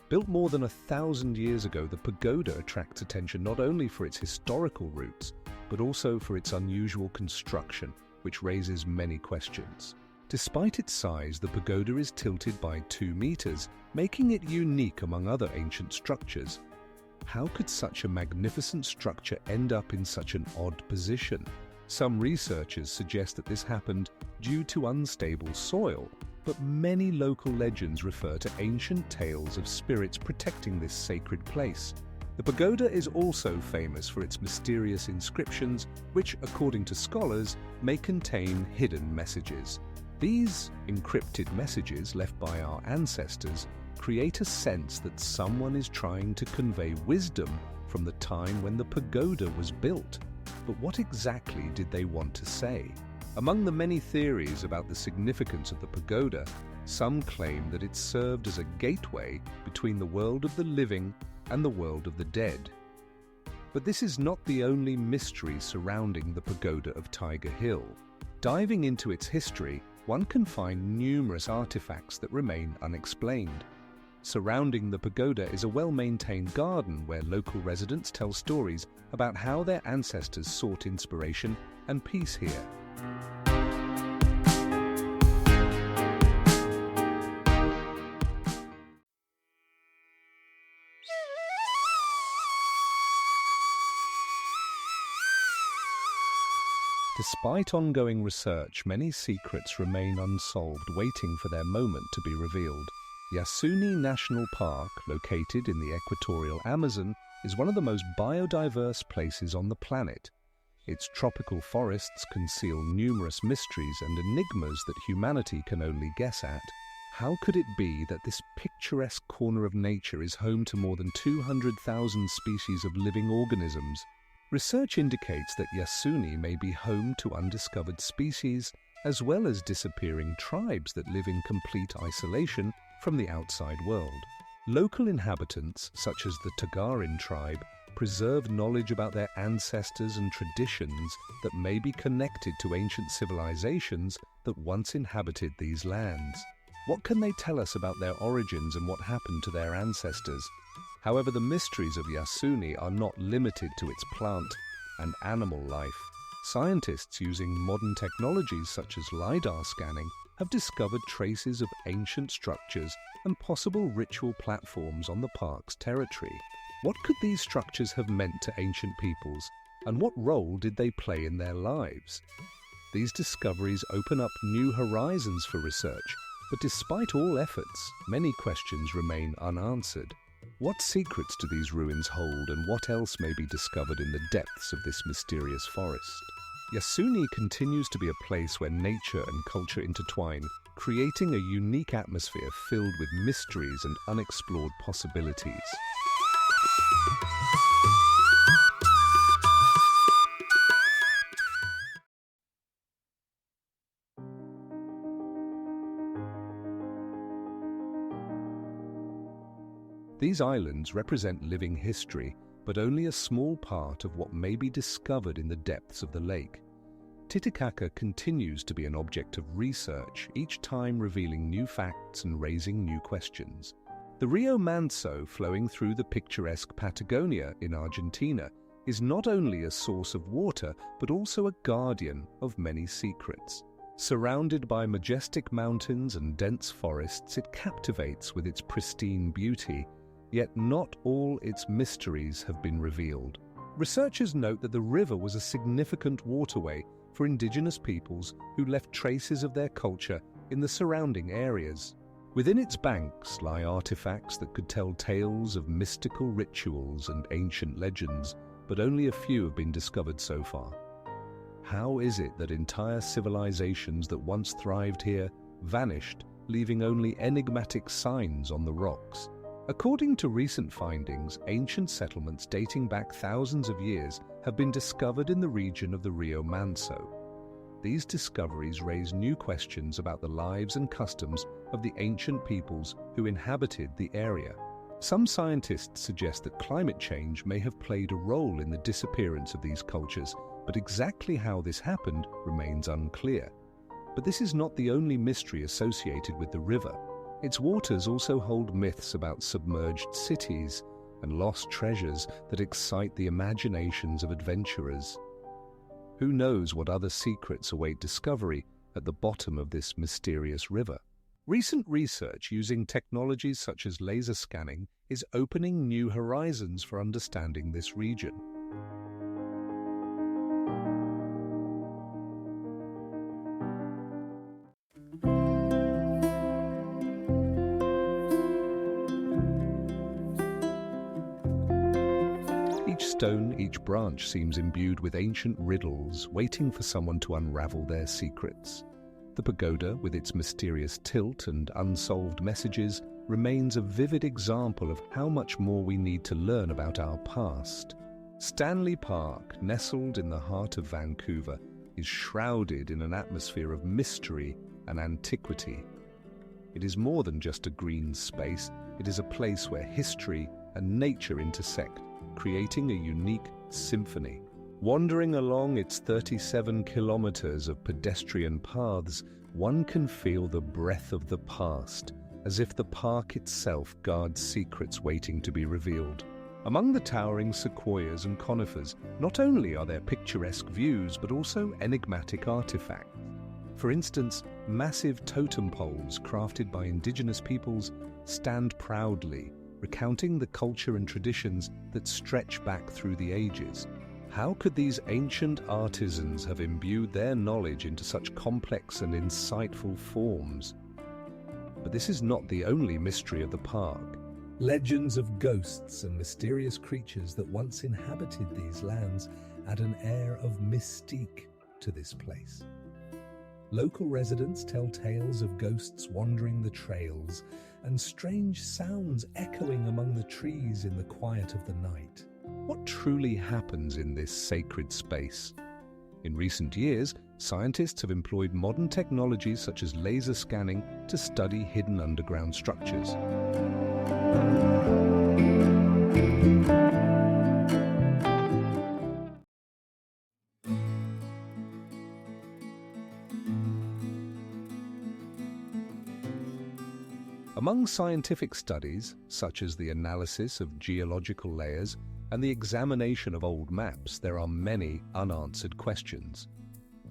Built more than 1,000 years ago, the pagoda attracts attention not only for its historical roots, but also for its unusual construction, which raises many questions. Despite its size, the pagoda is tilted by 2 meters, making it unique among other ancient structures. How could such a magnificent structure end up in such an odd position? Some researchers suggest that this happened due to unstable soil, but many local legends refer to ancient tales of spirits protecting this sacred place. The pagoda is also famous for its mysterious inscriptions, which, according to scholars, may contain hidden messages. These encrypted messages left by our ancestors create a sense that someone is trying to convey wisdom from the time when the pagoda was built. But what exactly did they want to say? Among the many theories about the significance of the pagoda, some claim that it served as a gateway between the world of the living and the world of the dead. But this is not the only mystery surrounding the pagoda of Tiger Hill. Diving into its history, one can find numerous artifacts that remain unexplained. Surrounding the pagoda is a well-maintained garden where local residents tell stories about how their ancestors sought inspiration and peace here. Despite ongoing research, many secrets remain unsolved, waiting for their moment to be revealed. Yasuni National Park, located in the equatorial Amazon, is one of the most biodiverse places on the planet. Its tropical forests conceal numerous mysteries and enigmas that humanity can only guess at. How could it be that this picturesque corner of nature is home to more than 200,000 species of living organisms? Research indicates that Yasuni may be home to undiscovered species, as well as disappearing tribes that live in complete isolation from the outside world. Local inhabitants, such as the Tagarin tribe, preserve knowledge about their ancestors and traditions that may be connected to ancient civilizations that once inhabited these lands. What can they tell us about their origins and what happened to their ancestors? However, the mysteries of Yasuni are not limited to its plant and animal life. Scientists using modern technologies such as LiDAR scanning have discovered traces of ancient structures and possible ritual platforms on the park's territory. What could these structures have meant to ancient peoples, and what role did they play in their lives? These discoveries open up new horizons for research, but despite all efforts, many questions remain unanswered. What secrets do these ruins hold, and what else may be discovered in the depths of this mysterious forest? Yasuni continues to be a place where nature and culture intertwine, creating a unique atmosphere filled with mysteries and unexplored possibilities. These islands represent living history, but only a small part of what may be discovered in the depths of the lake. Titicaca continues to be an object of research, each time revealing new facts and raising new questions. The Rio Manso, flowing through the picturesque Patagonia in Argentina, is not only a source of water, but also a guardian of many secrets. Surrounded by majestic mountains and dense forests, it captivates with its pristine beauty. Yet not all its mysteries have been revealed. Researchers note that the river was a significant waterway for indigenous peoples who left traces of their culture in the surrounding areas. Within its banks lie artifacts that could tell tales of mystical rituals and ancient legends, but only a few have been discovered so far. How is it that entire civilizations that once thrived here vanished, leaving only enigmatic signs on the rocks? According to recent findings, ancient settlements dating back thousands of years have been discovered in the region of the Rio Manso. These discoveries raise new questions about the lives and customs of the ancient peoples who inhabited the area. Some scientists suggest that climate change may have played a role in the disappearance of these cultures, but exactly how this happened remains unclear. But this is not the only mystery associated with the river. Its waters also hold myths about submerged cities and lost treasures that excite the imaginations of adventurers. Who knows what other secrets await discovery at the bottom of this mysterious river? Recent research using technologies such as laser scanning is opening new horizons for understanding this region. Each stone, each branch seems imbued with ancient riddles, waiting for someone to unravel their secrets. The pagoda, with its mysterious tilt and unsolved messages, remains a vivid example of how much more we need to learn about our past. Stanley Park, nestled in the heart of Vancouver, is shrouded in an atmosphere of mystery and antiquity. It is more than just a green space, it is a place where history and nature intersect, creating a unique symphony. Wandering along its 37 kilometers of pedestrian paths, one can feel the breath of the past, as if the park itself guards secrets waiting to be revealed. Among the towering sequoias and conifers, not only are there picturesque views, but also enigmatic artifacts. For instance, massive totem poles crafted by indigenous peoples stand proudly, recounting the culture and traditions that stretch back through the ages. How could these ancient artisans have imbued their knowledge into such complex and insightful forms? But this is not the only mystery of the park. Legends of ghosts and mysterious creatures that once inhabited these lands add an air of mystique to this place. Local residents tell tales of ghosts wandering the trails and strange sounds echoing among the trees in the quiet of the night. What truly happens in this sacred space? In recent years, scientists have employed modern technologies such as laser scanning to study hidden underground structures. Among scientific studies, such as the analysis of geological layers and the examination of old maps, there are many unanswered questions.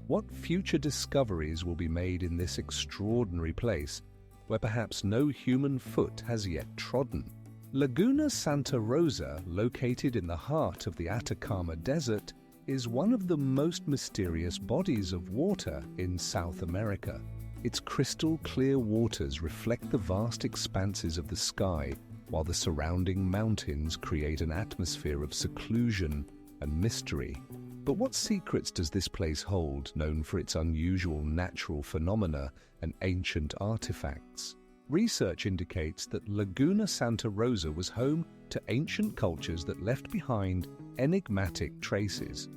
What future discoveries will be made in this extraordinary place, where perhaps no human foot has yet trodden? Laguna Santa Rosa, located in the heart of the Atacama Desert, is one of the most mysterious bodies of water in South America. Its crystal-clear waters reflect the vast expanses of the sky, while the surrounding mountains create an atmosphere of seclusion and mystery. But what secrets does this place hold, known for its unusual natural phenomena and ancient artifacts? Research indicates that Laguna Santa Rosa was home to ancient cultures that left behind enigmatic traces.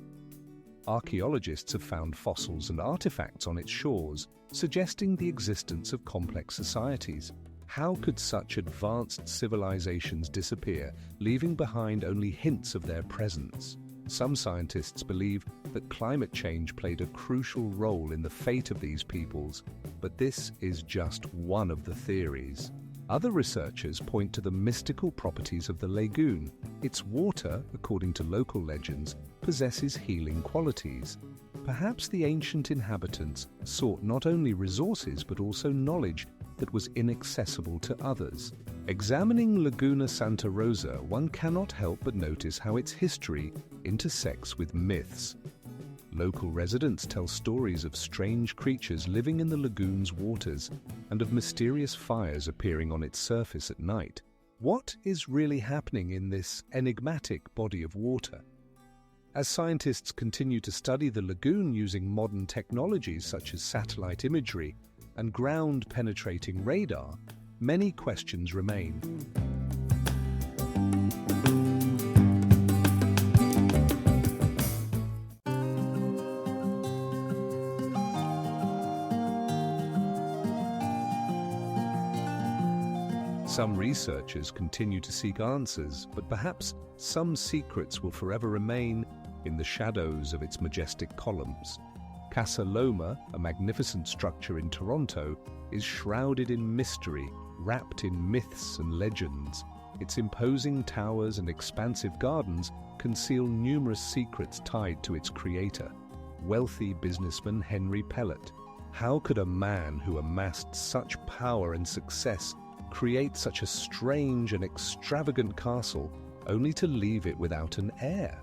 Archaeologists have found fossils and artifacts on its shores, suggesting the existence of complex societies. How could such advanced civilizations disappear, leaving behind only hints of their presence? Some scientists believe that climate change played a crucial role in the fate of these peoples, but this is just one of the theories. Other researchers point to the mystical properties of the lagoon. Its water, according to local legends, possesses healing qualities. Perhaps the ancient inhabitants sought not only resources but also knowledge that was inaccessible to others. Examining Laguna Santa Rosa, one cannot help but notice how its history intersects with myths. Local residents tell stories of strange creatures living in the lagoon's waters and of mysterious fires appearing on its surface at night. What is really happening in this enigmatic body of water? As scientists continue to study the lagoon using modern technologies such as satellite imagery and ground-penetrating radar, many questions remain. Some researchers continue to seek answers, but perhaps some secrets will forever remain in the shadows of its majestic columns. Casa Loma, a magnificent structure in Toronto, is shrouded in mystery, wrapped in myths and legends. Its imposing towers and expansive gardens conceal numerous secrets tied to its creator, wealthy businessman Henry Pellet. How could a man who amassed such power and success create such a strange and extravagant castle only to leave it without an heir?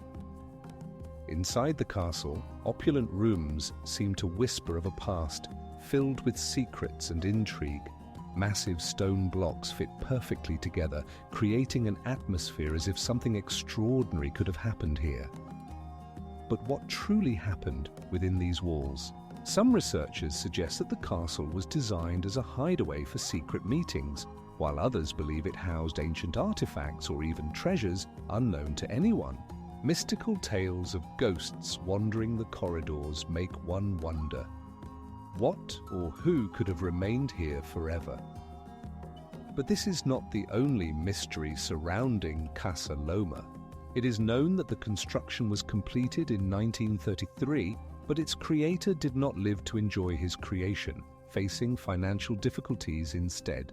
Inside the castle, opulent rooms seem to whisper of a past filled with secrets and intrigue. Massive stone blocks fit perfectly together, creating an atmosphere as if something extraordinary could have happened here. But what truly happened within these walls? Some researchers suggest that the castle was designed as a hideaway for secret meetings, while others believe it housed ancient artifacts or even treasures unknown to anyone. Mystical tales of ghosts wandering the corridors make one wonder. What or who could have remained here forever? But this is not the only mystery surrounding Casa Loma. It is known that the construction was completed in 1933, but its creator did not live to enjoy his creation, facing financial difficulties instead.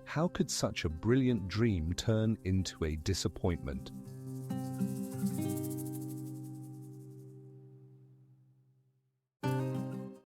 How could such a brilliant dream turn into a disappointment?